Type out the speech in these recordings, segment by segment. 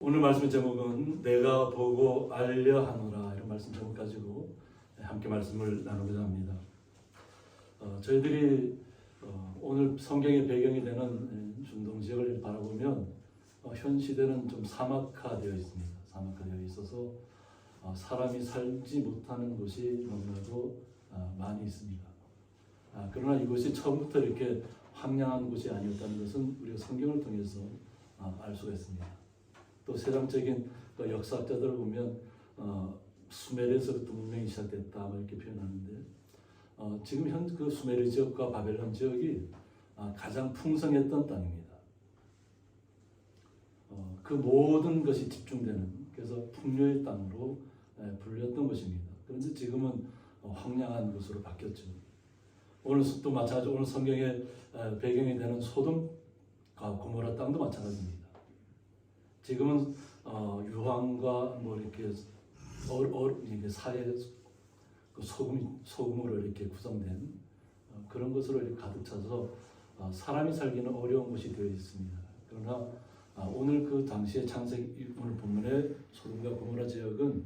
오늘 말씀의 제목은 내가 보고 알려 하노라, 이런 말씀 제목 가지고 함께 말씀을 나누고자 합니다. 저희들이 오늘 성경의 배경이 되는 중동 지역을 바라보면 현 시대는 좀 사막화되어 있습니다. 사막화되어 있어서 사람이 살지 못하는 곳이 너무나도 많이 있습니다. 그러나 이곳이 처음부터 이렇게 황량한 곳이 아니었다는 것은 우리가 성경을 통해서 알 수가 있습니다. 또 세상적인 역사학자들을 보면 수메르에서부터 문명이 시작됐다 이렇게 표현하는데, 지금 현 그 수메르 지역과 바벨론 지역이 가장 풍성했던 땅입니다. 그 모든 것이 집중되는, 그래서 풍요의 땅으로 불렸던 것입니다. 그런데 지금은 황량한 곳으로 바뀌었죠. 오늘 또 마찬가지로 오늘 성경의 배경이 되는 소돔과 고모라 땅도 마찬가지입니다. 지금은 유황과 뭐 이렇게 이게 사회 소금으로 이렇게 구성된 그런 것으로 이렇게 가득 차서 사람이 살기는 어려운 곳이 되어 있습니다. 그러나 오늘 그 당시의 창세기 오늘 본문의 소돔과 고모라 지역은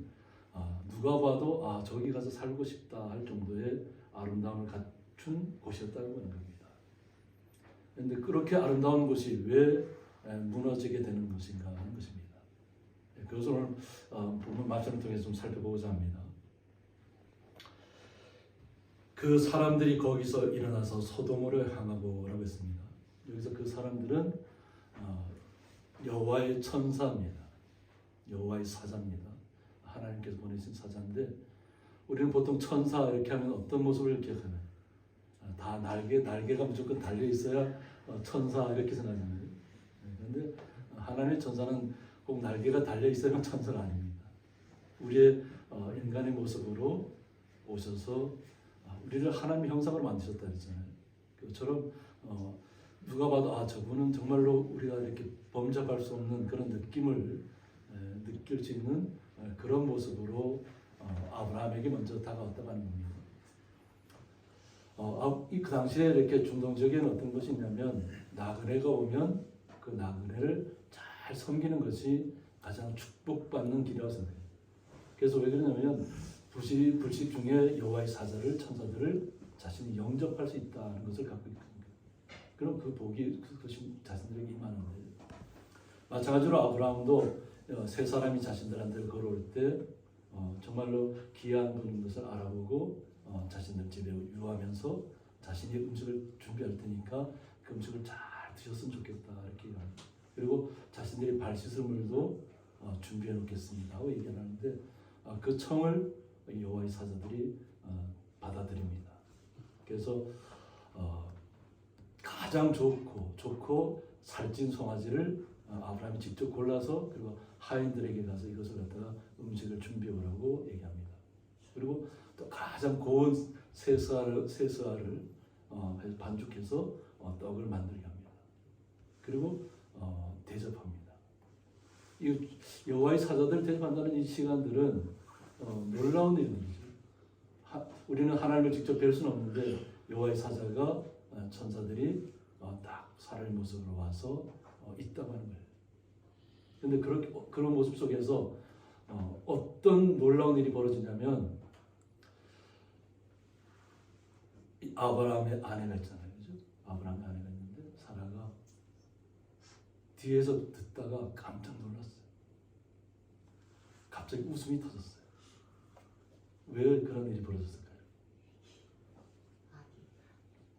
누가 봐도 저기 가서 살고 싶다 할 정도의 아름다움을 갖춘 곳이었다고 하는 겁니다. 그런데 그렇게 아름다운 곳이 왜 무너지게 되는 것인가 하는 것입니다. 그것을 오늘 본문 말씀을 통해서 좀 살펴보고자 합니다. 그 사람들이 거기서 일어나서 소돔으로 향하고라고 했습니다. 여기서 그 사람들은 여호와의 천사입니다. 여호와의 사자입니다. 하나님께서 보내신 사자인데, 우리는 보통 천사 이렇게 하면 어떤 모습을 기억하나요? 다 날개가 무조건 달려 있어야 천사 이렇게 생각하잖아요. 그런데 하나님의 천사는 꼭 날개가 달려 있어야 천사가 아닙니다. 우리의 인간의 모습으로 오셔서 우리를 하나님의 형상으로 만드셨다 그랬잖아요. 그것처럼 누가 봐도 저분은 정말로 우리가 이렇게 범접할 수 없는 그런 느낌을 느낄 수 있는 그런 모습으로 아브라함에게 먼저 다가왔다고 하는 겁니다. 그 당시에 이렇게 중동 지역에는 어떤 것이 있냐면, 나그네가 오면 그 나그네를 잘 섬기는 것이 가장 축복받는 길이라고 생각해요. 그래서 왜 그러냐면 불식 중에 여호와의 사자를, 천사들을 자신이 영접할 수 있다는 것을 갖고 있거든요. 그럼 그 복이 그것이 자신들에게 임하는데, 마찬가지로 아브라함도 세 사람이 자신들한테 걸어올 때 정말로 귀한 분인 것을 알아보고 자신들 집에 유하면서 자신이 음식을 준비할 테니까 그 음식을 잘 드셨으면 좋겠다 이렇게 얘기합니다. 그리고 자신들이 발 씻을 물도 준비해 놓겠습니다 하고 얘기하는데, 그 청을 여호와의 사자들이 받아들입니다. 그래서 가장 좋고 살찐 송아지를 아브라함이 직접 골라서, 그리고 하인들에게 가서 이것을 갖다가 음식을 준비해 오라고 얘기합니다. 그리고 또 가장 고운 새스알을 반죽해서 떡을 만들게 합니다. 그리고 대접합니다. 이 여호와의 사자들 대접한다는 이 시간들은 놀라운 일들이죠. 우리는 하나님을 직접 뵐 수는 없는데 여호와의 사자가 천사들이 딱 사람의 모습으로 와서 있다고 하는 거예요. 그런데 그런 모습 속에서 어떤 놀라운 일이 벌어지냐면, 아브라함의 아내가 있잖아요, 그죠? 아브라함의 아내가 있는데 사라가 뒤에서 듣다가 깜짝 놀랐어요. 갑자기 웃음이 터졌어요. 왜 그런 일이 벌어졌을까요?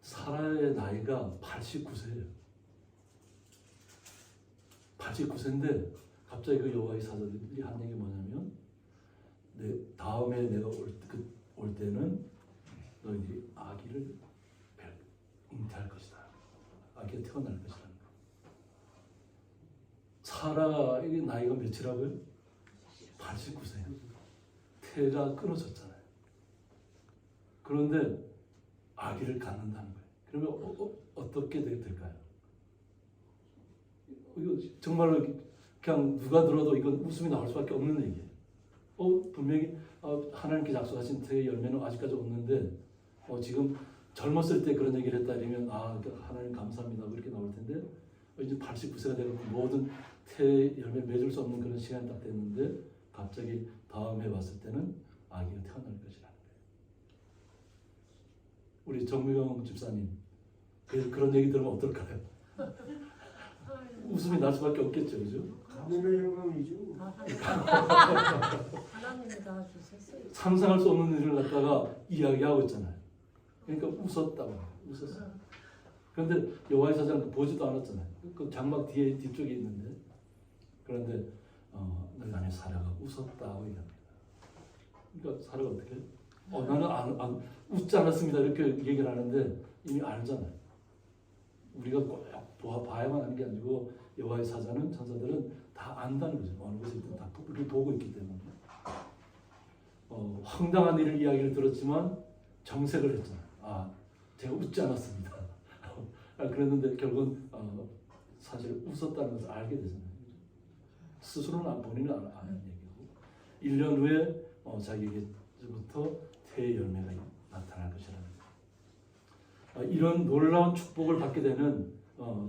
사라의 나이가 89세예요. 89세인데 갑자기 그 여호와의 사자들이 한 얘기 뭐냐면, 다음에 내가 올 때는 너희들이 아기를 잉태할 것이다. 아기가 태어날 것이다. 사라의 나이가 몇이라고요? 89세예요. 태가 끊어졌잖아요. 그런데 아기를 갖는다는 거예요. 그러면 어떻게 될까요? 이거 정말로 그냥 누가 들어도 이건 웃음이 나올 수밖에 없는 얘기예요. 분명히 하나님께 약속하신 태의 열매는 아직까지 없는데 지금 젊었을 때 그런 얘기를 했다 이러면 하나님 감사합니다 그렇게 나올 텐데, 이제 89세가 되고 모든 태 열매 맺을 수 없는 그런 시간이 딱 됐는데 갑자기 다음에 왔을 때는 아기가 태어날 것이라는 거예요. 우리 정미경 집사님 그런 얘기 들으면 어떨까요? 웃음이 날 수밖에 없겠죠, 그죠? 하늘의 영광이죠. 하나님이 다 주셨어요. 상상할 수 없는 일을 갖다가 이야기하고 있잖아요. 그러니까 웃었다고 웃었어요. 그런데 여호와의 사자는 보지도 않았잖아요. 그 장막 뒤쪽에 있는데 그런데 너희 안에 사라가 웃었다고 얘기합니다. 그러니까 사라가 어떻게? 나는 웃지 않았습니다. 이렇게 얘기를 하는데 이미 알잖아요. 우리가 꼭 봐야만 하는 게 아니고 여호와의 사자는 천사들은 다 안다는 거죠. 어느 곳에 있든 다 우리를 보고 있기 때문에 황당한 일을 이야기를 들었지만 정색을 했잖아요. 제가 웃지 않았습니다. 그랬는데 결국은 사실 웃었다는 것을 알게 되잖아요. 스스로는 본인은 아는 얘기고 1년 후에 자기에게부터 태의 열매가 나타날 것이라는 거예요. 이런 놀라운 축복을 받게 되는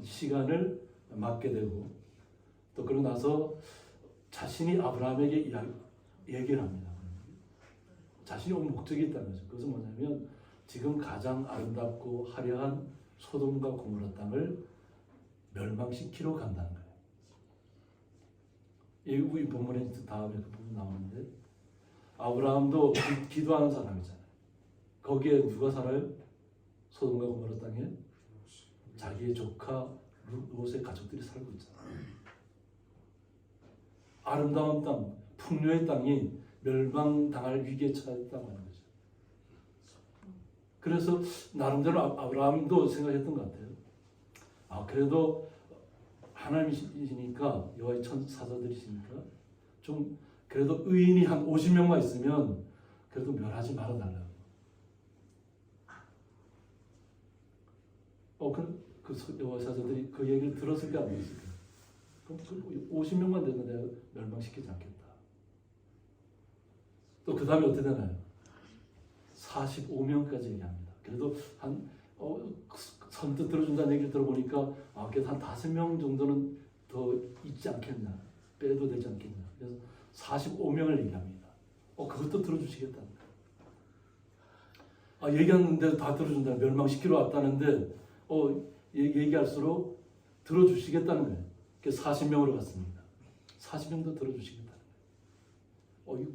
시간을 맞게 되고 또 그러고 나서 자신이 아브라함에게 얘기를 합니다. 자신이 온 목적이 있다는 거죠. 그것은 뭐냐면 지금 가장 아름답고 화려한 소돔과 고모라 땅을 멸망시키러 간다는 거예요. 이 본문에 다음에 그 부분 나오는데 아브라함도 기도하는 사람이잖아요. 거기에 누가 살아요? 소돔과 고모라 땅에 자기의 조카 롯의 가족들이 살고 있잖아요. 아름다운 땅, 풍요의 땅이 멸망당할 위기에 처했다고 하는 거죠. 그래서 나름대로 아브라함도 생각했던 것 같아요. 그래도 하나님이시니까 여호와의 사자들이시니까 좀 그래도 의인이 한 50명만 있으면 그래도 멸하지 말아달라고. 그 여호와의 사자들이 그 얘기를 들었을까 안 들었을까? 그럼 50명만 되면 내가 멸망시키지 않겠다. 또 그 다음에 어떻게 되나요? 45명까지 얘기합니다. 그래도 선뜻 들어준다는 얘기를 들어보니까 그래도 한 5명 정도는 더 있지 않겠나, 빼도 되지 않겠나. 그래서 45명을 얘기합니다. 그것도 들어주시겠다. 얘기하는데 다 들어준다. 멸망시키러 왔다는데 얘기할수록 들어주시겠다는 거예요. 그래서 40명으로 갔습니다. 40명도 들어주시겠다는 거예요.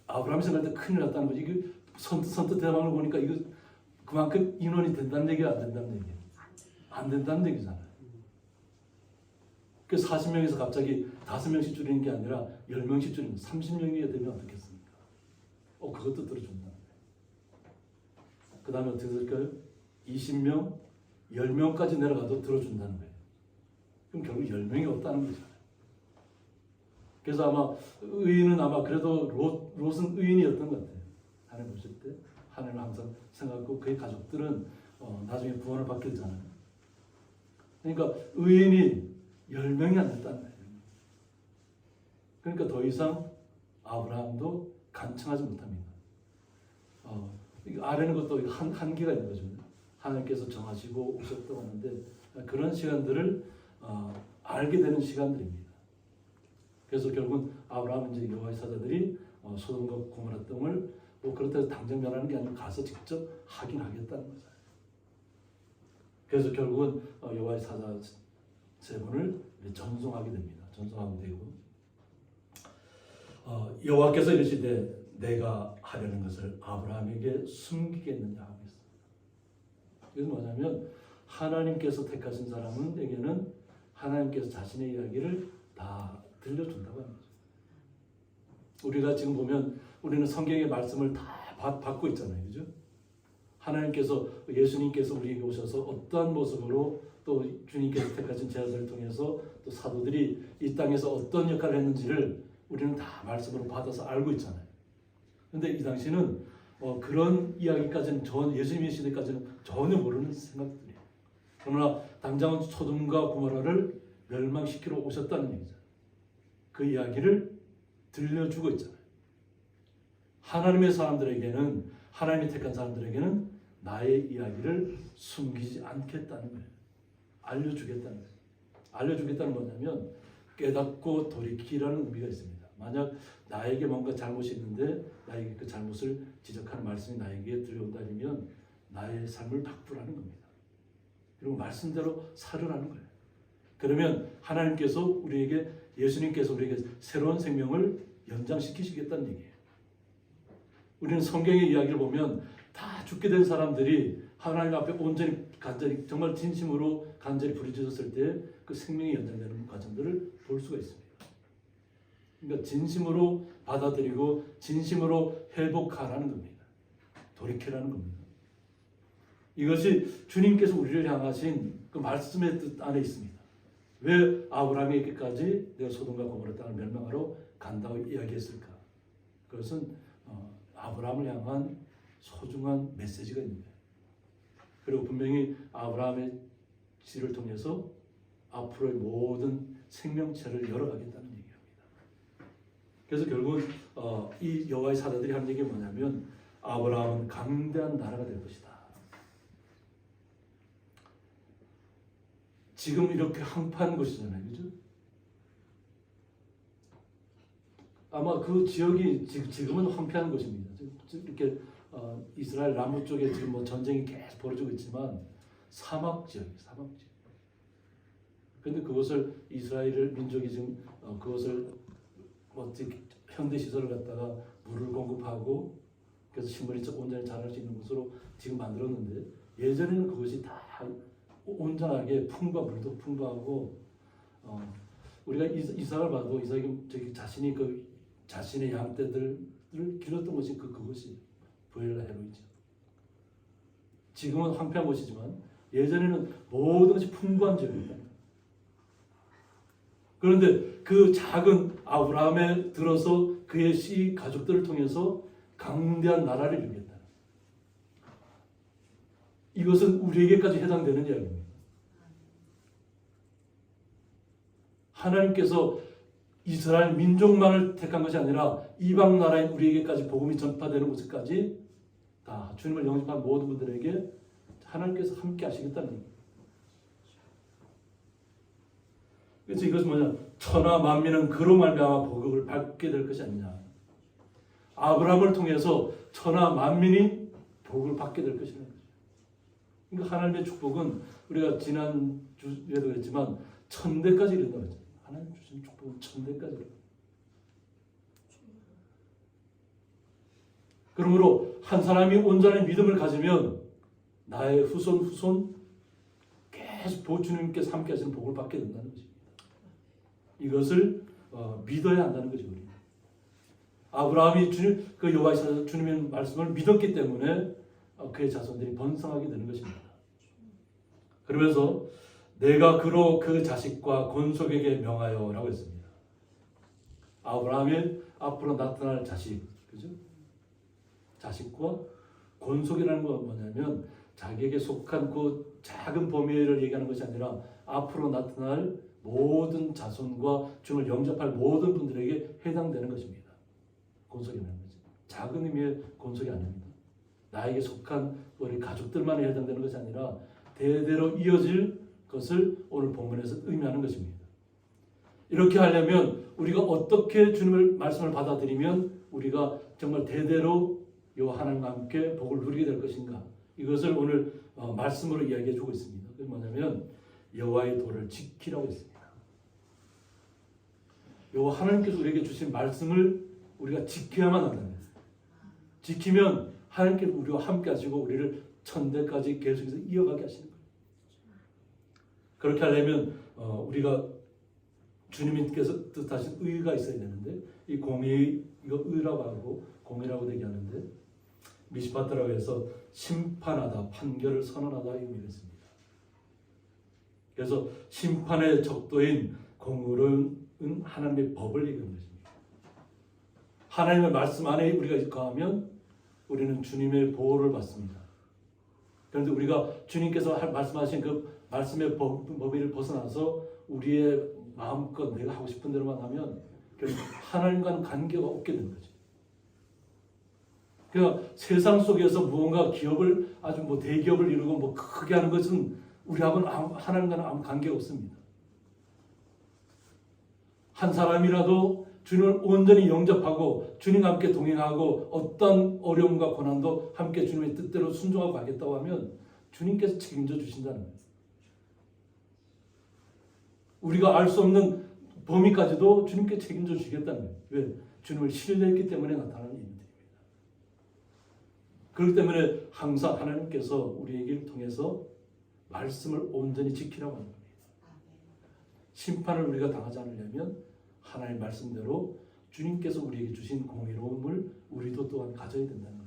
아브라함이 생각할 때 큰일 났다는 거지. 이게 선뜻 대답하는 거 보니까 이거 그만큼 인원이 된다는 얘기가 안 된다는 얘기예요. 안 된다는 얘기잖아요. 그래서 40명에서 갑자기 5명씩 줄이는 게 아니라 10명씩 줄이면 30명이 되면 어떻겠습니까? 그것도 들어준다는 거예요. 그 다음에 어떻게 될까요? 20명, 10명까지 내려가도 들어준다는 거예요. 그럼 결국 10명이 없다는 거잖아요. 그래서 아마 의인은 그래도 롯은 의인이었던 것 같아요. 하나님 보실 때 하나님을 항상 생각하고 그의 가족들은 나중에 구원을 받게 되잖아요. 그러니까 의인이 10명이 안 됐다는 거예요. 그러니까 더 이상 아브라함도 간청하지 못합니다. 아래는 것도 한계가 있는 거죠. 하나님께서 정하시고 오셨다고 하는데 그런 시간들을 알게 되는 시간들입니다. 그래서 결국은 아브라함은 이제 여호와의 사자들이 소돔과 고모라 땅을 그렇다고 당장 멸하는 게 아니고 가서 직접 확인하겠다는 거죠. 그래서 결국은 여호와의 사자 세 분을 전송하게 됩니다. 전송하게 되고 여호와께서 이르시되 내가 하려는 것을 아브라함에게 숨기겠느냐 하겠습니다. 이건 뭐냐면 하나님께서 택하신 사람에게는 하나님께서 자신의 이야기를 다 들려준다고 하는 거죠. 우리가 지금 보면 우리는 성경의 말씀을 다 받고 있잖아요. 그죠? 하나님께서 예수님께서 우리에게 오셔서 어떠한 모습으로 또 주님께서 택하신 제자들을 통해서 또 사도들이 이 땅에서 어떤 역할을 했는지를 우리는 다 말씀으로 받아서 알고 있잖아요. 그런데 이 당시는 그런 이야기까지는 예수님의 시대까지는 전혀 모르는 생각들이에요. 그러나 당장은 소돔과 고모라를 멸망시키러 오셨다는 얘기잖아요. 그 이야기를 들려주고 있잖아요. 하나님의 사람들에게는 하나님이 택한 사람들에게는 나의 이야기를 숨기지 않겠다는 거예요. 알려주겠다는 거예요. 알려주겠다는 뭐냐면 깨닫고 돌이키라는 의미가 있습니다. 만약 나에게 뭔가 잘못이 있는데 나에게 그 잘못을 지적하는 말씀이 나에게 들려온다면 나의 삶을 바꾸라는 겁니다. 그리고 말씀대로 살으라는 거예요. 그러면 하나님께서 우리에게 예수님께서 우리에게 새로운 생명을 연장시키시겠다는 얘기예요. 우리는 성경의 이야기를 보면 다 죽게 된 사람들이 하나님 앞에 온전히 간절히 정말 진심으로 간절히 부르짖었을 때 그 생명이 연장되는 과정들을 볼 수가 있습니다. 그러니까 진심으로 받아들이고 진심으로 회복하라는 겁니다. 돌이키라는 겁니다. 이것이 주님께서 우리를 향하신 그 말씀의 뜻 안에 있습니다. 왜 아브라함에게까지 내가 소돔과 고모라 땅을 멸망하러 간다고 이야기했을까? 그것은 아브라함을 향한 소중한 메시지가 있는 거예요. 그리고 분명히 아브라함의 씨를 통해서 앞으로의 모든 생명체를 열어가겠다는 얘기합니다. 그래서 결국은 이 여호와의 사자들이 하는 얘기가 뭐냐면 아브라함은 강대한 나라가 될 것이다. 지금 이렇게 항파한 곳이잖아요, 그죠? 아마 그 지역이 지금은 황폐한 곳입니다. 이렇게 이스라엘 남부 쪽에 지금 뭐 전쟁이 계속 벌어지고 있지만 사막 지역이에요, 사막 지역. 그런데 그것을 이스라엘 민족이 지금 그것을 뭐 현대 시설을 갖다가 물을 공급하고 그래서 식물이 온전히 자랄 수 있는 곳으로 지금 만들었는데 예전에는 그것이 다 온전하게 풍부하 물도 풍부하고 우리가 이삭을 봐도 이삭이 자신이 그 자신의 양떼들을 길렀던 것이 그것이 브엘라 헤로이죠. 지금은 황폐한 곳이지만 예전에는 모든 것이 풍부한 지역입니다. 그런데 그 작은 아브라함에 들어서 그의 씨 가족들을 통해서 강대한 나라를 이루겠다. 이것은 우리에게까지 해당되는 이야기입니다. 하나님께서 이스라엘 민족만을 택한 것이 아니라 이방 나라인 우리에게까지 복음이 전파되는 곳까지 다 주님을 영접한 모든 분들에게 하나님께서 함께 하시겠다는 얘기입니다. 그래서 이것은 뭐냐? 천하 만민은 그로 말미암아 복을 받게 될 것이 아니냐. 아브라함을 통해서 천하 만민이 복을 받게 될 것이라는 거죠. 그러니까 하나님의 축복은 우리가 지난 주에도 그랬지만 천대까지 이른다고 했죠. 하나님 주신 축복은 천대까지 이른다. 그러므로 한 사람이 온전한 믿음을 가지면 나의 후손 계속 주님께서 함께 하시는 복을 받게 된다는 것입니다. 이것을 믿어야 한다는 거죠. 우리. 아브라함이 그 여호와의 주님의 말씀을 믿었기 때문에 그의 자손들이 번성하게 되는 것입니다. 그러면서 내가 그로 그 자식과 권속에게 명하여라고 했습니다. 아브라함의 앞으로 나타날 자식, 그죠? 자식과 권속이라는 건 뭐냐면 자기에게 속한 그 작은 범위를 얘기하는 것이 아니라 앞으로 나타날 모든 자손과 주님을 영접할 모든 분들에게 해당되는 것입니다. 권속이라는 거죠. 작은 의미의 권속이 아닙니다. 나에게 속한 우리 가족들만에 해당되는 것이 아니라 대대로 이어질 것을 오늘 본문에서 의미하는 것입니다. 이렇게 하려면 우리가 어떻게 주님의 말씀을 받아들이면 우리가 정말 대대로 여호와 하나님과 함께 복을 누리게 될 것인가? 이것을 오늘 말씀으로 이야기해 주고 있습니다. 그게 뭐냐면 여호와의 도를 지키라고 했습니다. 여호와 하나님께서 우리에게 주신 말씀을 우리가 지켜야만 한다는 거예요. 지키면 하나님께서 우리와 함께 하시고 우리를 천대까지 계속해서 이어가게 하시는 거예요. 그렇게 하려면 우리가 주님께서 뜻하신 의가 있어야 되는데 이 공의, 이거 의라고 하고 공의라고 얘기하는데 미시파트라고 해서 심판하다, 판결을 선언하다 의미가 있습니다. 그래서 심판의 적도인 공의는 하나님의 법을 얘기하는 것입니다. 하나님의 말씀 안에 우리가 거하면 우리는 주님의 보호를 받습니다. 그런데 우리가 주님께서 말씀하신 그 말씀의 범위를 벗어나서 우리의 마음껏 내가 하고 싶은 대로만 하면 하나님과는 관계가 없게 되는 거죠. 그러니까 세상 속에서 무언가 기업을 아주 대기업을 이루고 크게 하는 것은 우리하고는 하나님과는 아무 관계가 없습니다. 한 사람이라도 주님을 온전히 영접하고 주님과 함께 동행하고 어떤 어려움과 고난도 함께 주님의 뜻대로 순종하고 가겠다고 하면 주님께서 책임져 주신다는 거예요. 우리가 알 수 없는 범위까지도 주님께 책임져 주시겠다는 거예요. 왜? 주님을 신뢰했기 때문에 나타나는 일들입니다. 그렇기 때문에 항상 하나님께서 우리에게 통해서 말씀을 온전히 지키라고 하는 겁니다. 심판을 우리가 당하지 않으려면 하나님의 말씀대로 주님께서 우리에게 주신 공의로움을 우리도 또한 가져야 된다는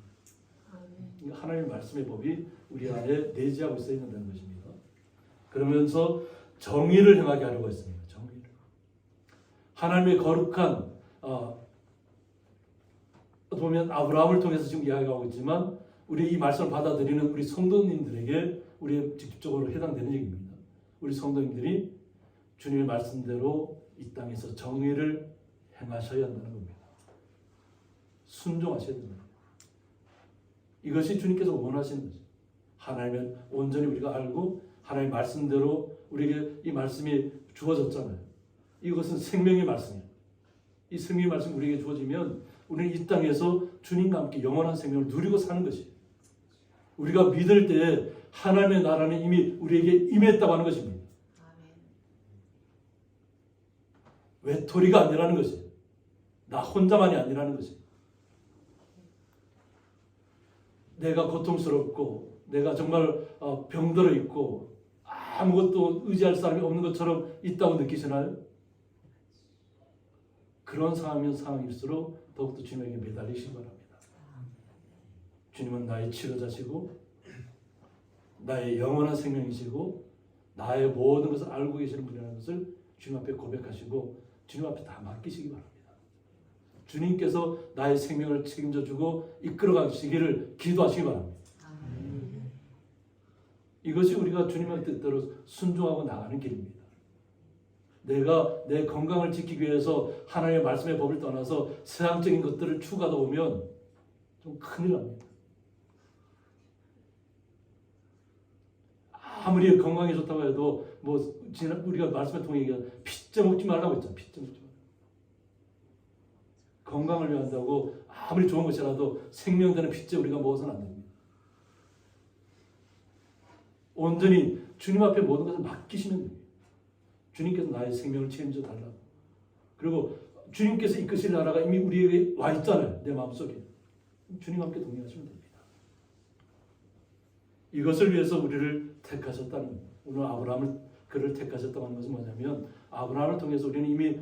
거예요. 하나님의 말씀의 법이 우리 안에 내재하고 있어야 된다는 것입니다. 그러면서 정의를 행하게 하려고 했습니다. 정의를. 하나님의 거룩한 보면 아브라함을 통해서 지금 이야기하고 있지만 우리 이 말씀을 받아들이는 우리 성도님들에게 우리 직접적으로 해당되는 얘기입니다. 우리 성도님들이 주님의 말씀대로 이 땅에서 정의를 행하셔야 한다는 겁니다. 순종하셔야 된다. 이것이 주님께서 원하시는 거죠. 하나님을 온전히 우리가 알고 하나님의 말씀대로 우리에게 이 말씀이 주어졌잖아요. 이것은 생명의 말씀이에요. 이 생명의 말씀이 우리에게 주어지면 우리는 이 땅에서 주님과 함께 영원한 생명을 누리고 사는 것이에요. 우리가 믿을 때 하나님의 나라는 이미 우리에게 임했다고 하는 것입니다. 외톨이가 아니라는 것이에요. 나 혼자만이 아니라는 것이에요. 내가 고통스럽고 내가 정말 병들어 있고 아무것도 의지할 사람이 없는 것처럼 있다고 느끼시나요? 그런 상황이면 상황일수록 더욱더 주님에게 매달리시기 바랍니다. 주님은 나의 치료자시고 나의 영원한 생명이시고 나의 모든 것을 알고 계시는 분이라는 것을 주님 앞에 고백하시고 주님 앞에 다 맡기시기 바랍니다. 주님께서 나의 생명을 책임져 주고 이끌어 가시기를 기도하시기 바랍니다. 이것이 우리가 주님의 뜻대로 순종하고 나가는 길입니다. 내가 내 건강을 지키기 위해서 하나님의 말씀의 법을 떠나서 세상적인 것들을 추구하다 보면 좀 큰일 납니다. 아무리 건강에 좋다고 해도 우리가 말씀을 통해 피째 먹지 말라고 했잖아요. 피째 먹지 말라고. 건강을 위한다고 아무리 좋은 것이라도 생명되는 피째 우리가 먹어서는 안 됩니다. 온전히 주님 앞에 모든 것을 맡기시면 됩니다. 주님께서 나의 생명을 책임져 달라고. 그리고 주님께서 이끄실 나라가 이미 우리에게 와 있잖아요. 내 마음속에. 주님과 함께 동행하시면 됩니다. 이것을 위해서 우리를 택하셨다는 겁니다. 오늘 아브라함을 그를 택하셨다고 하는 것은 뭐냐면 아브라함을 통해서 우리는 이미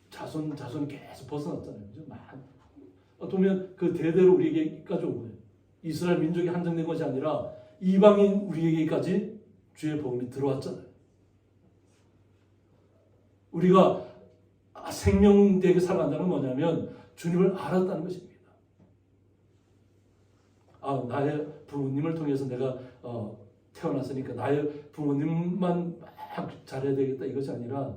자손 계속 벗어났잖아요. 그죠? 어쩌면 그 대대로 우리에게까지 온 거예요. 이스라엘 민족이 한정된 것이 아니라 이방인 우리에게까지 주의 복음이 들어왔잖아요. 우리가 생명되게 살아간다는 건 뭐냐면 주님을 알았다는 것입니다. 나의 부모님을 통해서 내가 태어났으니까 나의 부모님만 막 잘해야 되겠다 이것이 아니라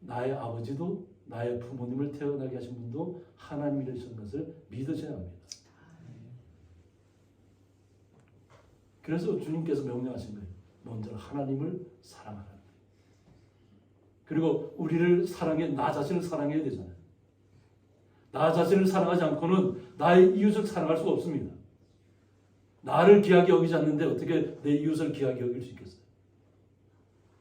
나의 아버지도 나의 부모님을 태어나게 하신 분도 하나님이라는 것을 믿으셔야 합니다. 그래서 주님께서 명령하신 거예요. 먼저 하나님을 사랑하라. 그리고 우리를 나 자신을 사랑해야 되잖아요. 나 자신을 사랑하지 않고는 나의 이웃을 사랑할 수가 없습니다. 나를 귀하게 여기지 않는데 어떻게 내 이웃을 귀하게 여길 수 있겠어요?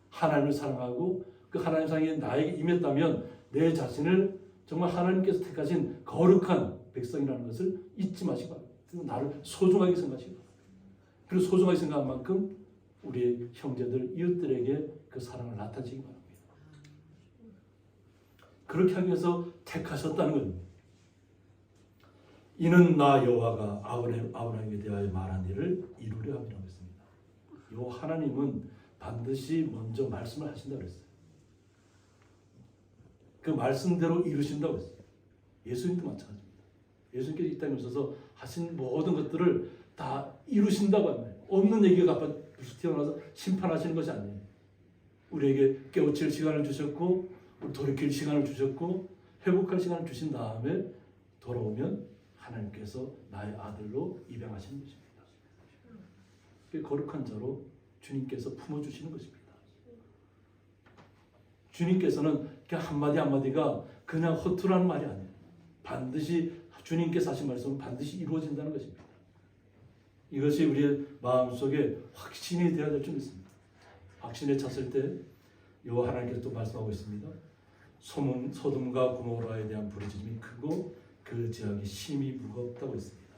하나님을 사랑하고 그 하나님 사랑이 나에게 임했다면 내 자신을 정말 하나님께서 택하신 거룩한 백성이라는 것을 잊지 마시기 바랍니다. 그리고 나를 소중하게 생각하시기 바랍니다. 그리고 소중하게 생각한 만큼 우리의 형제들, 이웃들에게 그 사랑을 나타내시기 바랍니다. 그렇게 하기 위해서 택하셨다는 겁니다. 이는 나 여호와가 아브라함에 대하여 말한 일을 이루려 함이라고 했습니다. 요 하나님은 반드시 먼저 말씀을 하신다고 했어요. 그 말씀대로 이루신다고 했어요. 예수님도 마찬가지입니다. 예수님께서 이 땅에 오셔서 하신 모든 것들을 다 이루신다고 합니다. 없는 얘기가 갑자기 튀어나와서 심판하시는 것이 아니에요. 우리에게 깨우칠 시간을 주셨고 돌이킬 시간을 주셨고 회복할 시간을 주신 다음에 돌아오면 하나님께서 나의 아들로 입양하시는 것입니다. 거룩한 자로 주님께서 품어주시는 것입니다. 주님께서는 그냥 한마디 한마디가 그냥 허투루한 말이 아니에요. 반드시 주님께서 하신 말씀은 반드시 이루어진다는 것입니다. 이것이 우리의 마음속에 확신이 되어야 될 줄 믿습니다. 확신에 찼을 때 여호와 하나님께서 또 말씀하고 있습니다. 소돔과 고모라에 대한 부르짖음이 크고 그 죄악이 심히 무겁다고 했습니다.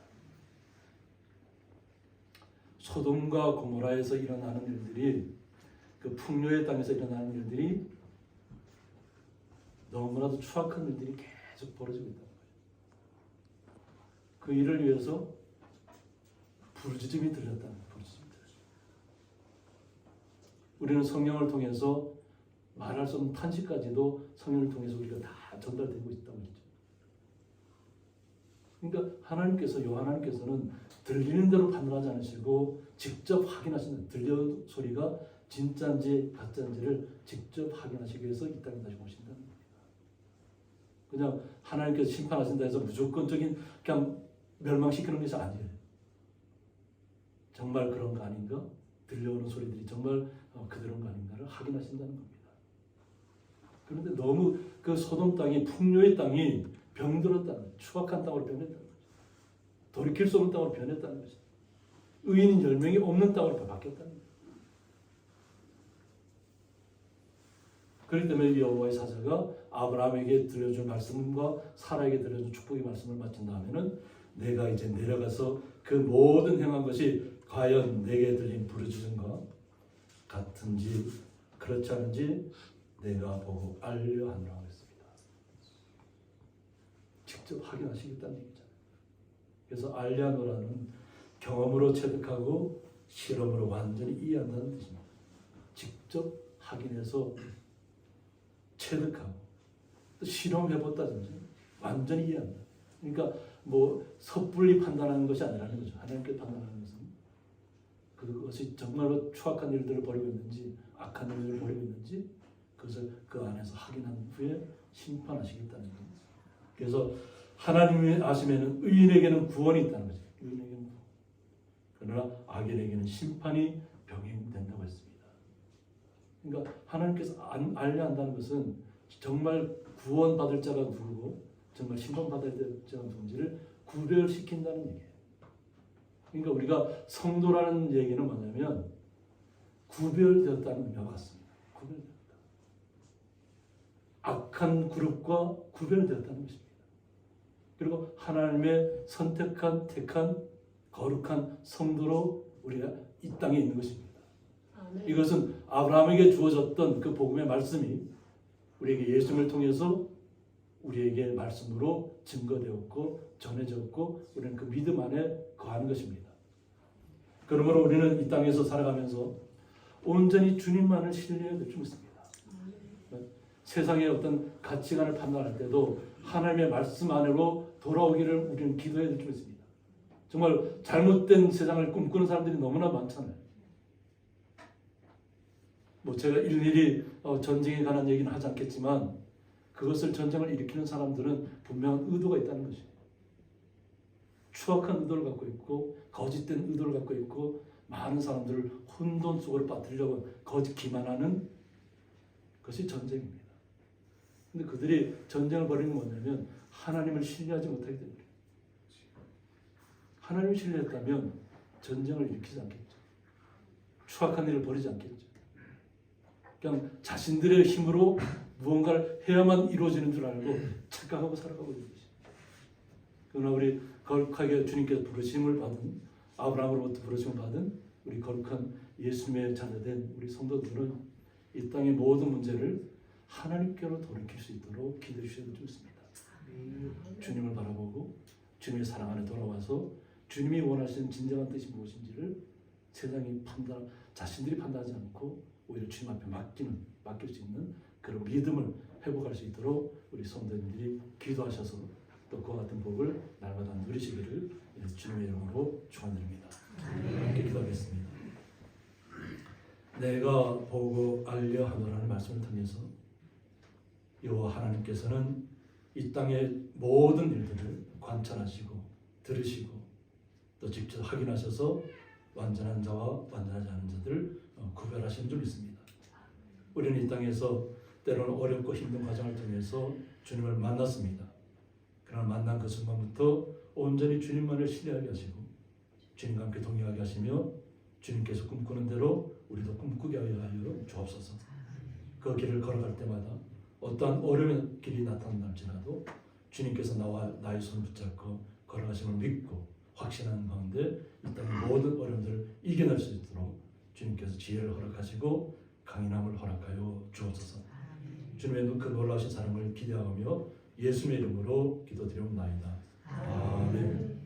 소돔과 고모라에서 일어나는 일들이, 그 풍요의 땅에서 일어나는 일들이 너무나도 추악한 일들이 계속 벌어지고 있다는 거예요. 그 일을 위해서 부르짖음이 들렸다는 거예요. 부르짖음이 들렸어요. 우리는 성령을 통해서 말할 수 없는 탄식까지도 성령을 통해서 우리가 다 전달되고 있다고 했죠. 그러니까 하나님께서, 하나님께서는 들리는 대로 판단하지 않으시고 직접 확인하시는, 들려온 소리가 진짜인지 가짜인지를 직접 확인하시기 위해서 이 땅에 다시 오신다는 겁니다. 그냥 하나님께서 심판하신다 해서 무조건적인 그냥 멸망시키는 것이 아니에요. 정말 그런가 아닌가? 들려오는 소리들이 정말 그대로인가 아닌가를 확인하신다는 겁니다. 그런데 너무 그 소돔 땅이, 풍요의 땅이 병들었다는, 추악한 땅으로 변했다는 거죠. 돌이킬 수 없는 땅으로 변했다는 거죠. 의인 10명이 없는 땅으로 바뀌었다는 거죠. 그렇기 때문에 여호와의 사자가 아브라함에게 들려준 말씀과 사라에게 들려준 축복의 말씀을 마친 다음에는 내가 이제 내려가서 그 모든 행한 것이 과연 내게 들린 부르짖음과 같은지 그렇지 않은지 내가 보고 알려 하노라고 했습니다. 직접 확인하시겠다는 얘기잖아요. 그래서 알려 하노라는 경험으로 체득하고 실험으로 완전히 이해한다는 뜻입니다. 직접 확인해서 체득하고 또 실험해봤다든지 완전히 이해한다. 그러니까 뭐 섣불리 판단하는 것이 아니라는 거죠. 하나님께 판단하는 것은 그것이 정말로 추악한 일들을 벌이고 있는지 악한 일들을 벌이고 있는지 그것을 그 안에서 확인한 후에 심판하시겠다는 겁니다. 그래서 하나님이 아심에는 의인에게는 구원이 있다는 거죠. 의인에게는 구원. 그러나 악인에게는 심판이 병행된다고 했습니다. 그러니까 하나님께서 알려 한다는 것은 정말 구원받을 자가 누구고 정말 심판받을 자가 누군지를 구별시킨다는 얘기예요. 그러니까 우리가 성도라는 얘기는 뭐냐면 구별되었다는 의미와 같습니다. 구별되었다. 악한 그룹과 구별되었다는 것입니다. 그리고 하나님의 선택한, 택한, 거룩한 성도로 우리가 이 땅에 있는 것입니다. 이것은 아브라함에게 주어졌던 그 복음의 말씀이 우리에게 예수님을 통해서 우리에게 말씀으로 증거되었고 전해졌고 우리는 그 믿음 안에 거하는 것입니다. 그러므로 우리는 이 땅에서 살아가면서 온전히 주님만을 신뢰해야 될 줄 믿습니다. 세상의 어떤 가치관을 판단할 때도 하나님의 말씀 안으로 돌아오기를 우리는 기도해야 될 줄 믿습니다. 정말 잘못된 세상을 꿈꾸는 사람들이 너무나 많잖아요. 뭐 제가 일일이 전쟁에 관한 얘기는 하지 않겠지만 그것을 전쟁을 일으키는 사람들은 분명한 의도가 있다는 것이에요. 추악한 의도를 갖고 있고 거짓된 의도를 갖고 있고 많은 사람들을 혼돈 속으로 빠뜨리려고 거짓 기만하는 것이 전쟁입니다. 근데 그들이 전쟁을 벌이는 건 뭐냐면 하나님을 신뢰하지 못하기 때문에 하나님을 신뢰했다면 전쟁을 일으키지 않겠죠. 추악한 일을 벌이지 않겠죠. 그냥 자신들의 힘으로 무언가를 해야만 이루어지는 줄 알고 착각하고 살아가고 있는 것이죠. 그러나 우리 거룩하게 주님께서 부르심을 받은 아브라함으로부터 부르심을 받은 우리 거룩한 예수님의 자녀된 우리 성도들은 이 땅의 모든 문제를 하나님께로 돌이킬 수 있도록 기도해 주셔야 될 줄 믿습니다. 주님을 바라보고 주님의 사랑 안에 돌아와서 주님이 원하시는 진정한 뜻이 무엇인지를 세상이 자신들이 판단하지 않고 오히려 주님 앞에 맡길 수 있는 그런 믿음을 회복할 수 있도록 우리 성도님들이 기도하셔서 또 그와 같은 복을 날마다 누리시기를 주님의 이름으로 축원드립니다. 함께 기도하겠습니다. 내가 보고 알려 하노라는 말씀을 통해서 여호와 하나님께서는 이 땅의 모든 일들을 관찰하시고 들으시고 또 직접 확인하셔서 완전한 자와 완전하지 않은 자들을 구별하시는 줄 믿습니다. 우리는 이 땅에서 때로는 어렵고 힘든 과정을 통해서 주님을 만났습니다. 그러나 만난 그 순간부터 온전히 주님만을 신뢰하게 하시고 주님과 함께 동행하게 하시며 주님께서 꿈꾸는 대로 우리도 꿈꾸게 하여 주옵소서. 그 길을 걸어갈 때마다 어떠한 어려운 길이 나타날지라도 주님께서 나의 손을 붙잡고 걸어가심을 믿고 확신하는 가운데 이 땅의 모든 어려움들을 이겨낼 수 있도록 주님께서 지혜를 허락하시고 강인함을 허락하여 주옵소서. 주님의 그 놀라우신 사랑을 기대하며 예수의 이름으로 기도드리옵나이다. 아멘.